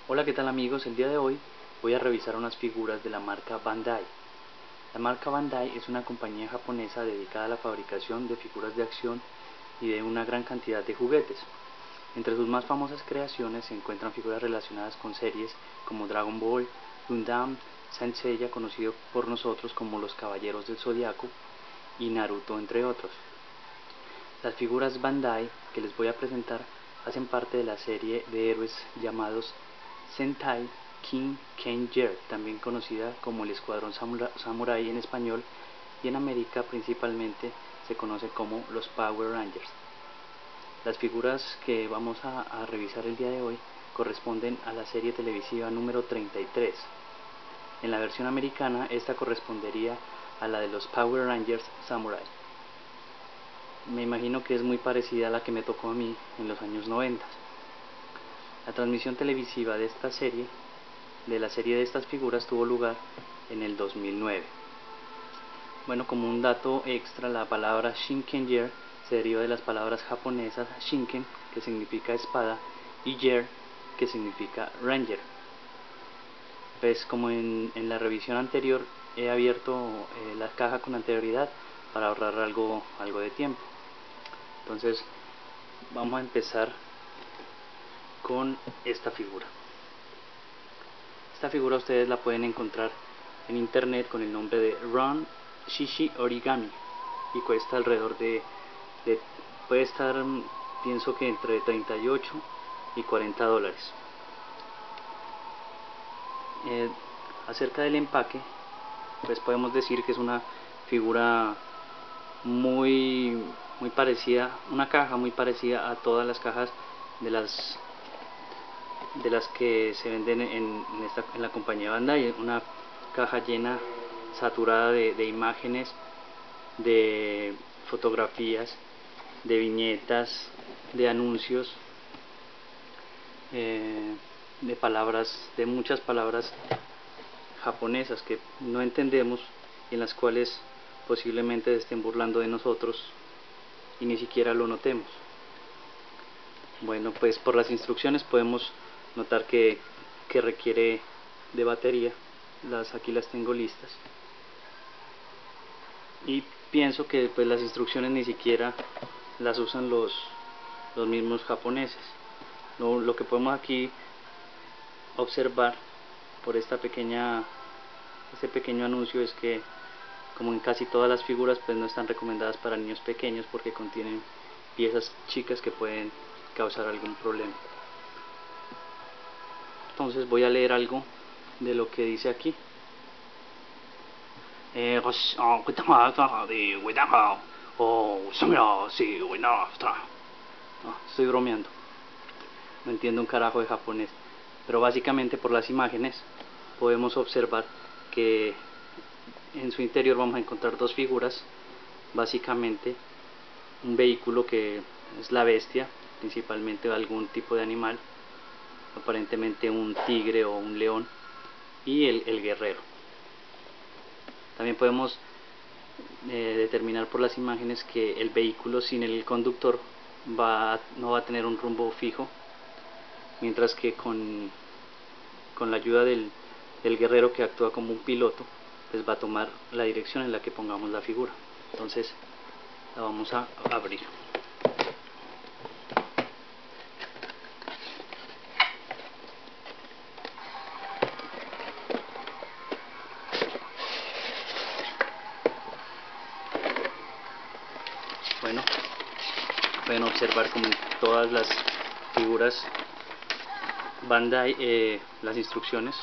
Hola, ¿qué tal amigos? El día de hoy voy a revisar unas figuras de la marca Bandai. La marca Bandai es una compañía japonesa dedicada a la fabricación de figuras de acción y de una gran cantidad de juguetes. Entre sus más famosas creaciones se encuentran figuras relacionadas con series como Dragon Ball, Gundam, Saint Seiya, conocido por nosotros como los Caballeros del Zodiaco, y Naruto, entre otros. Las figuras Bandai que les voy a presentar hacen parte de la serie de héroes llamados Sentai King-Kenger, también conocida como el Escuadrón Samurai en español, y en América principalmente se conoce como los Power Rangers. Las figuras que vamos a revisar el día de hoy corresponden a la serie televisiva número 33. En la versión americana esta correspondería a la de los Power Rangers Samurai. Me imagino que es muy parecida a la que me tocó a mí en los años 90. La transmisión televisiva de esta serie, de la serie de estas figuras, tuvo lugar en el 2009. Bueno, como un dato extra, la palabra Shinkenger se deriva de las palabras japonesas Shinken, que significa espada, y Ger, que significa Ranger. Pues como en la revisión anterior he abierto la caja con anterioridad para ahorrar algo de tiempo. Entonces vamos a empezar con esta figura. Esta figura ustedes la pueden encontrar en internet con el nombre de Run Shishi Origami y cuesta alrededor puede estar, pienso que entre 38 y 40 dólares. Acerca del empaque, pues podemos decir que es una figura muy parecida, una caja muy parecida a todas las cajas de las que se venden en la compañía Bandai. Una caja llena, saturada de imágenes, de fotografías, de viñetas, de anuncios, de palabras, de muchas palabras japonesas que no entendemos y en las cuales posiblemente se estén burlando de nosotros y ni siquiera lo notemos. Bueno, pues por las instrucciones podemos notar que requiere de batería. Aquí las tengo listas y pienso que pues las instrucciones ni siquiera las usan los mismos japoneses. Lo que podemos aquí observar por este pequeño anuncio es que, como en casi todas las figuras, pues no están recomendadas para niños pequeños porque contienen piezas chicas que pueden causar algún problema. Entonces voy a leer algo de lo que dice aquí. Estoy bromeando, no entiendo un carajo de japonés, pero básicamente por las imágenes podemos observar que en su interior vamos a encontrar dos figuras, básicamente un vehículo que es la bestia, principalmente algún tipo de animal, aparentemente un tigre o un león, y el guerrero. También podemos determinar por las imágenes que el vehículo sin el conductor no va a tener un rumbo fijo, mientras que con la ayuda del guerrero, que actúa como un piloto, pues va a tomar la dirección en la que pongamos la figura. Entonces la vamos a abrir. Bueno, pueden observar como en todas las figuras Bandai, las instrucciones.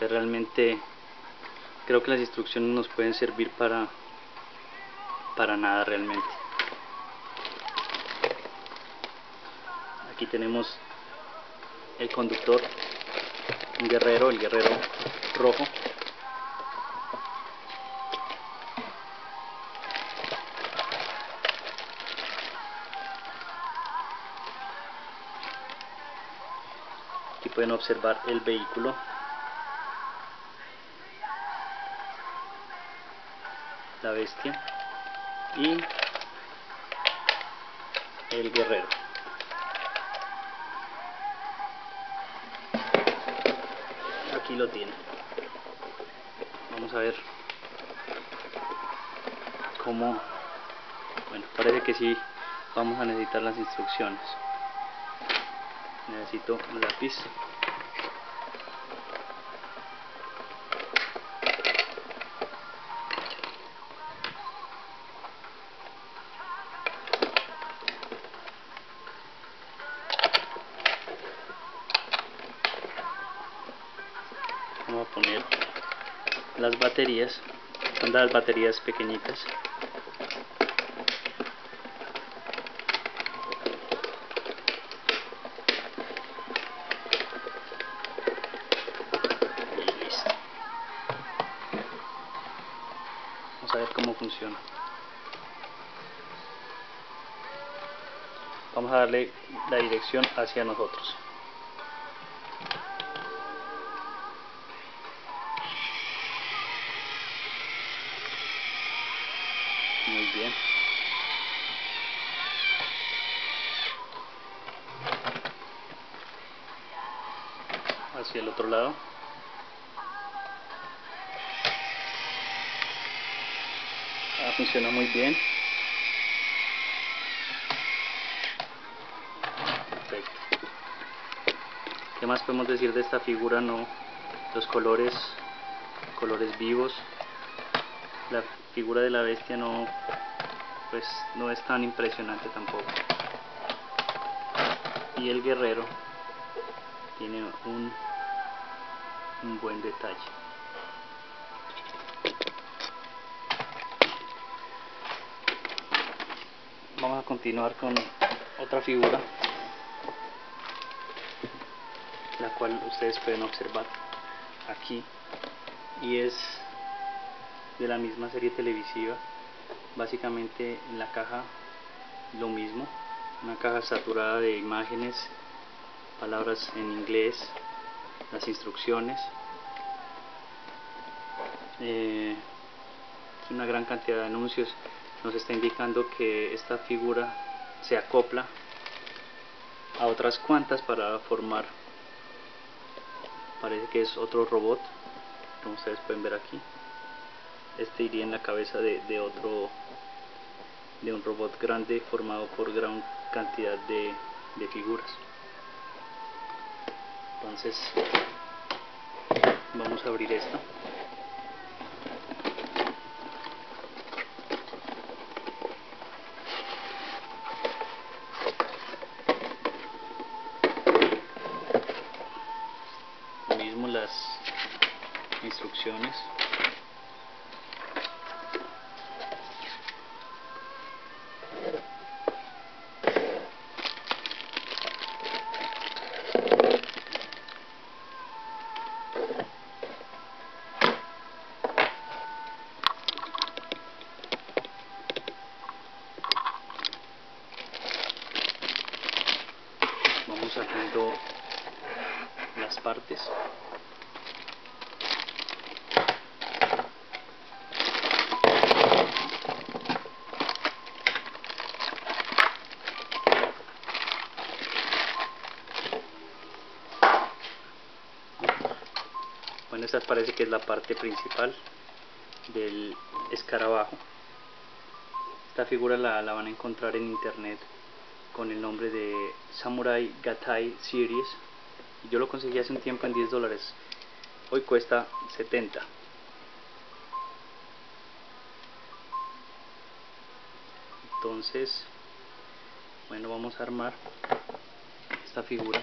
Realmente creo que las instrucciones nos pueden servir para nada realmente. Aquí tenemos el conductor, un guerrero, el guerrero rojo. Aquí pueden observar el vehículo, la bestia y el guerrero. aquí lo tiene. Vamos a ver cómo, bueno, parece que sí vamos a necesitar las instrucciones. Necesito un lápiz. Vamos a poner las baterías, son las baterías pequeñitas. Y listo. Vamos a ver cómo funciona. Vamos a darle la dirección hacia nosotros. Muy bien. Hacia el otro lado. Funciona muy bien. Perfecto. ¿Qué más podemos decir de esta figura? No, los colores vivos. La figura de la bestia no, pues no es tan impresionante tampoco. Y el guerrero tiene un buen detalle. Vamos a continuar con otra figura, la cual ustedes pueden observar aquí, y es de la misma serie televisiva. Básicamente en la caja lo mismo, una caja saturada de imágenes, palabras en inglés, las instrucciones, una gran cantidad de anuncios. Nos está indicando que esta figura se acopla a otras cuantas para formar, parece que es otro robot, como ustedes pueden ver aquí. Este iría en la cabeza de un robot grande formado por gran cantidad de figuras. Entonces vamos a abrir esta. Lo mismo las instrucciones. Vamos sacando las partes. Bueno, esta parece que es la parte principal del escarabajo. Esta figura la van a encontrar en internet con el nombre de Samurai Gatai Series. Yo lo conseguí hace un tiempo en $10. Hoy cuesta 70. Entonces, bueno, vamos a armar esta figura.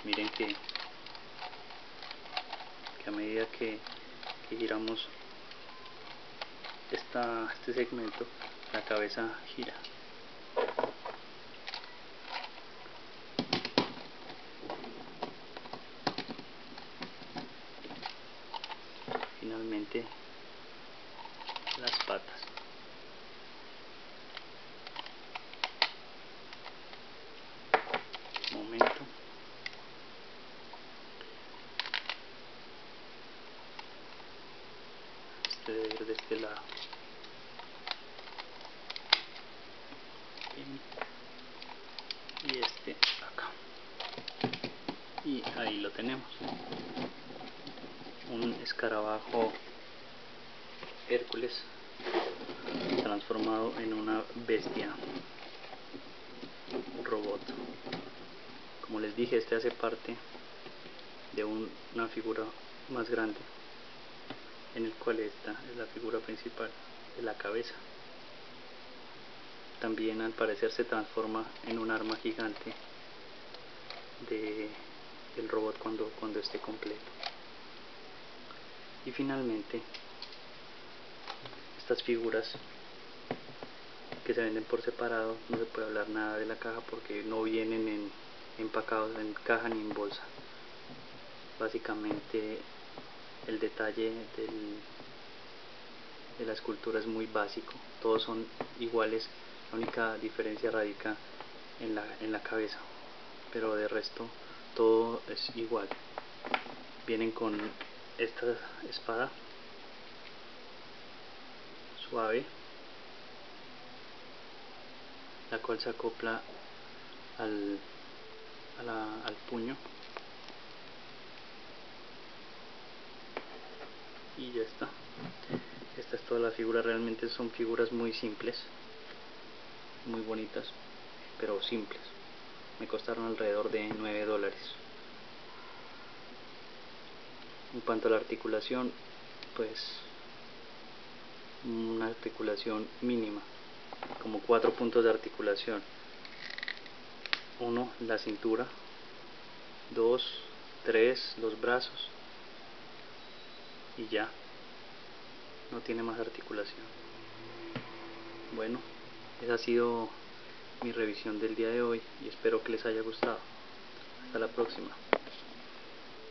Miren que a medida que giramos este segmento, la cabeza gira. Finalmente las patas. Un momento. este lado. Y este acá. Y ahí lo tenemos. Un escarabajo Hércules transformado en una bestia robot. Como les dije, este hace parte de una figura más grande, en el cual esta es la figura principal de la cabeza. También al parecer se transforma en un arma gigante del robot cuando esté completo. Y finalmente, estas figuras que se venden por separado, no se puede hablar nada de la caja porque no vienen empacados en caja ni en bolsa. Básicamente el detalle de la escultura es muy básico, todos son iguales, la única diferencia radica en la cabeza, pero de resto todo es igual. Vienen con esta espada suave, la cual se acopla al puño, y ya está. Esta es toda la figura. Realmente son figuras muy simples, muy bonitas, pero simples. Me costaron alrededor de $9. En cuanto a la articulación, pues una articulación mínima, como 4 puntos de articulación. 1, la cintura. 2, 3, los brazos. Y ya, no tiene más articulación. Bueno, esa ha sido mi revisión del día de hoy y espero que les haya gustado. Hasta la próxima.